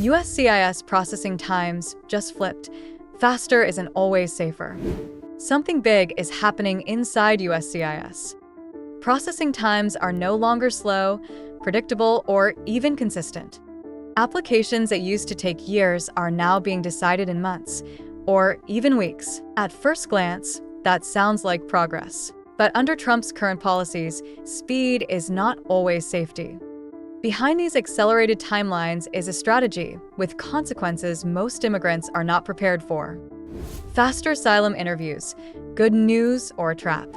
USCIS processing times just flipped. Faster isn't always safer. Something big is happening inside USCIS. Processing times are no longer slow, predictable, or even consistent. Applications that used to take years are now being decided in months, or even weeks. At first glance, that sounds like progress. But under Trump's current policies, speed is not always safety. Behind these accelerated timelines is a strategy with consequences most immigrants are not prepared for. Faster asylum interviews, good news or a trap?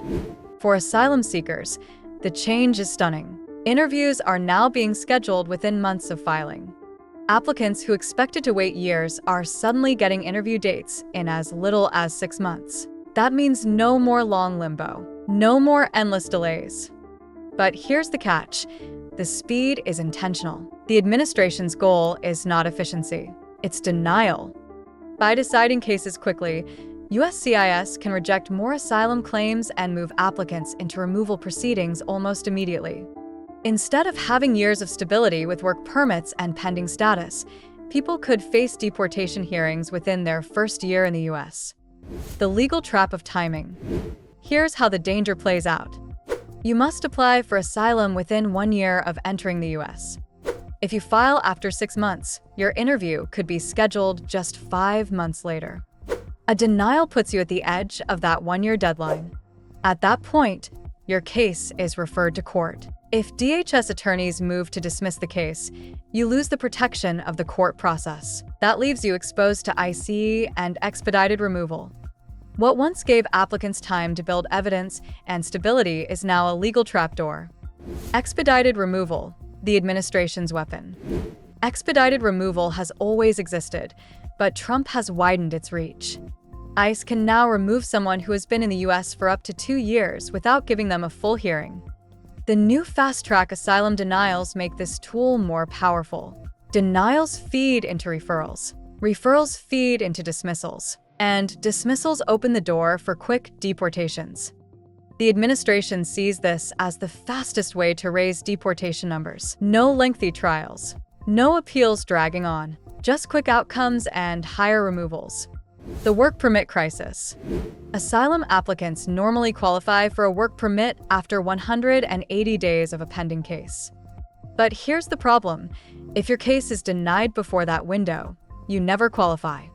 For asylum seekers, the change is stunning. Interviews are now being scheduled within months of filing. Applicants who expected to wait years are suddenly getting interview dates in as little as 6 months. That means no more long limbo, no more endless delays. But here's the catch. The speed is intentional. The administration's goal is not efficiency, it's denial. By deciding cases quickly, USCIS can reject more asylum claims and move applicants into removal proceedings almost immediately. Instead of having years of stability with work permits and pending status, people could face deportation hearings within their first year in the US. The legal trap of timing. Here's how the danger plays out. You must apply for asylum within 1 year of entering the US. If you file after 6 months, your interview could be scheduled just 5 months later. A denial puts you at the edge of that 1-year deadline. At that point, your case is referred to court. If DHS attorneys move to dismiss the case, you lose the protection of the court process. That leaves you exposed to IC and expedited removal. What once gave applicants time to build evidence and stability is now a legal trapdoor. Expedited removal, the administration's weapon. Expedited removal has always existed, but Trump has widened its reach. ICE can now remove someone who has been in the US for up to 2 years without giving them a full hearing. The new fast-track asylum denials make this tool more powerful. Denials feed into referrals. Referrals feed into dismissals. And dismissals open the door for quick deportations. The administration sees this as the fastest way to raise deportation numbers. No lengthy trials. No appeals dragging on. Just quick outcomes and higher removals. The work permit crisis. Asylum applicants normally qualify for a work permit after 180 days of a pending case. But here's the problem. If your case is denied before that window, you never qualify.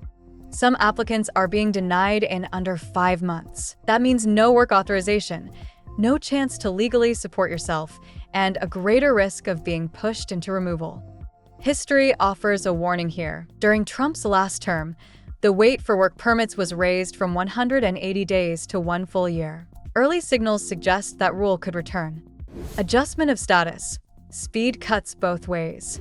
Some applicants are being denied in under 5 months. That means no work authorization, no chance to legally support yourself, and a greater risk of being pushed into removal. History offers a warning here. During Trump's last term, the wait for work permits was raised from 180 days to 1 full year. Early signals suggest that rule could return. Adjustment of status. Speed cuts both ways.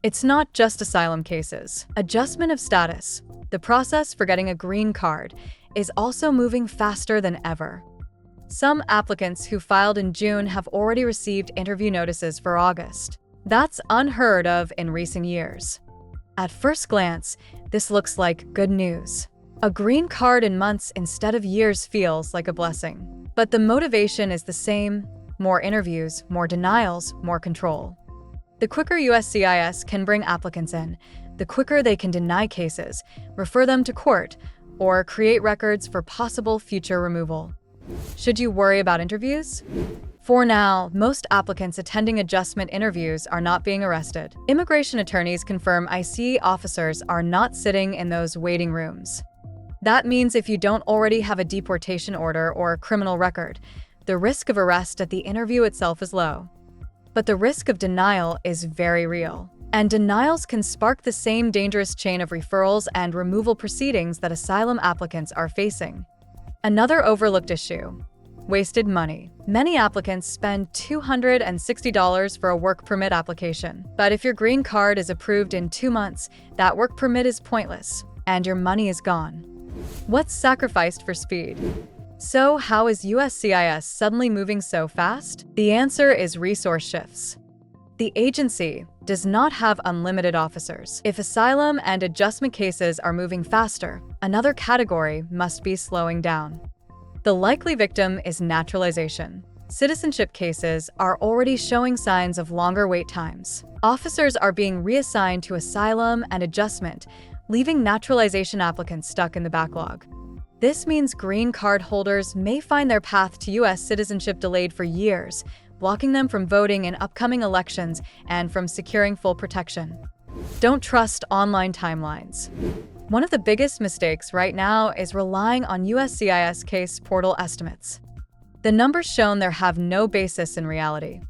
It's not just asylum cases. Adjustment of status, the process for getting a green card, is also moving faster than ever. Some applicants who filed in June have already received interview notices for August. That's unheard of in recent years. At first glance, this looks like good news. A green card in months instead of years feels like a blessing. But the motivation is the same: more interviews, more denials, more control. The quicker USCIS can bring applicants in, the quicker they can deny cases, refer them to court, or create records for possible future removal. Should you worry about interviews? For now, most applicants attending adjustment interviews are not being arrested. Immigration attorneys confirm IC officers are not sitting in those waiting rooms. That means if you don't already have a deportation order or a criminal record, the risk of arrest at the interview itself is low. But the risk of denial is very real. And denials can spark the same dangerous chain of referrals and removal proceedings that asylum applicants are facing. Another overlooked issue: wasted money. Many applicants spend $260 for a work permit application. But if your green card is approved in 2 months, that work permit is pointless, and your money is gone. What's sacrificed for speed? So how is USCIS suddenly moving so fast? The answer is resource shifts. The agency does not have unlimited officers. If asylum and adjustment cases are moving faster, another category must be slowing down. The likely victim is naturalization. Citizenship cases are already showing signs of longer wait times. Officers are being reassigned to asylum and adjustment, leaving naturalization applicants stuck in the backlog. This means green card holders may find their path to U.S. citizenship delayed for years, blocking them from voting in upcoming elections and from securing full protection. Don't trust online timelines. One of the biggest mistakes right now is relying on USCIS case portal estimates. The numbers shown there have no basis in reality.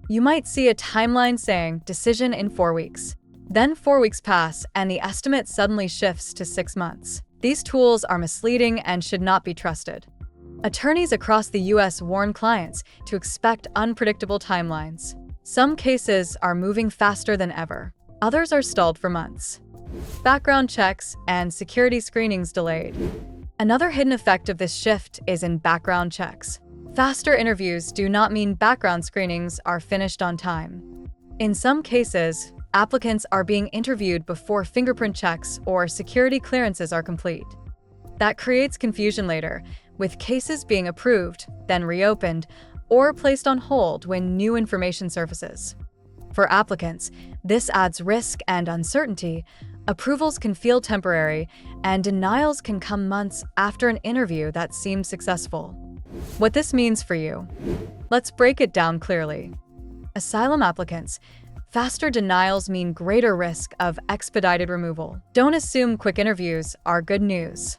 You might see a timeline saying decision in 4 weeks. Then 4 weeks pass and the estimate suddenly shifts to 6 months. These tools are misleading and should not be trusted. Attorneys across the U.S. warn clients to expect unpredictable timelines. Some cases are moving faster than ever. Others are stalled for months. Background checks and security screenings delayed. Another hidden effect of this shift is in background checks. Faster interviews do not mean background screenings are finished on time. In some cases, applicants are being interviewed before fingerprint checks or security clearances are complete. That creates confusion later, with cases being approved, then reopened, or placed on hold when new information surfaces. For applicants, this adds risk and uncertainty. Approvals can feel temporary, and denials can come months after an interview that seemed successful. What this means for you. Let's break it down clearly. Asylum applicants. Faster denials mean greater risk of expedited removal. Don't assume quick interviews are good news.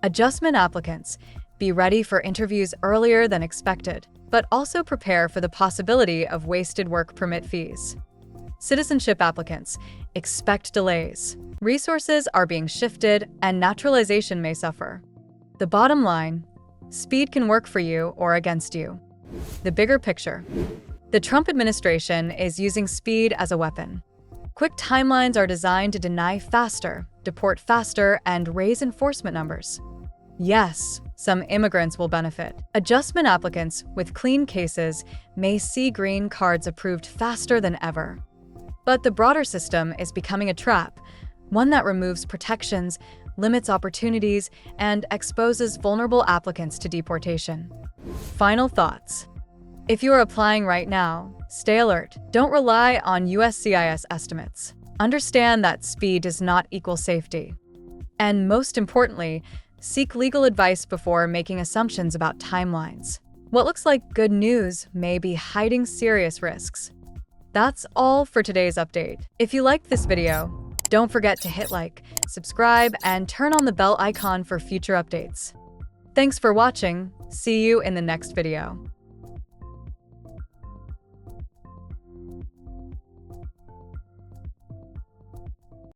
Adjustment applicants. Be ready for interviews earlier than expected, but also prepare for the possibility of wasted work permit fees. Citizenship applicants. Expect delays. Resources are being shifted and naturalization may suffer. The bottom line, speed can work for you or against you. The bigger picture. The Trump administration is using speed as a weapon. Quick timelines are designed to deny faster, deport faster, and raise enforcement numbers. Yes, some immigrants will benefit. Adjustment applicants with clean cases may see green cards approved faster than ever. But the broader system is becoming a trap, one that removes protections, limits opportunities, and exposes vulnerable applicants to deportation. Final thoughts. If you are applying right now, stay alert. Don't rely on USCIS estimates. Understand that speed does not equal safety. And most importantly, seek legal advice before making assumptions about timelines. What looks like good news may be hiding serious risks. That's all for today's update. If you liked this video, don't forget to hit like, subscribe, and turn on the bell icon for future updates. Thanks for watching. See you in the next video.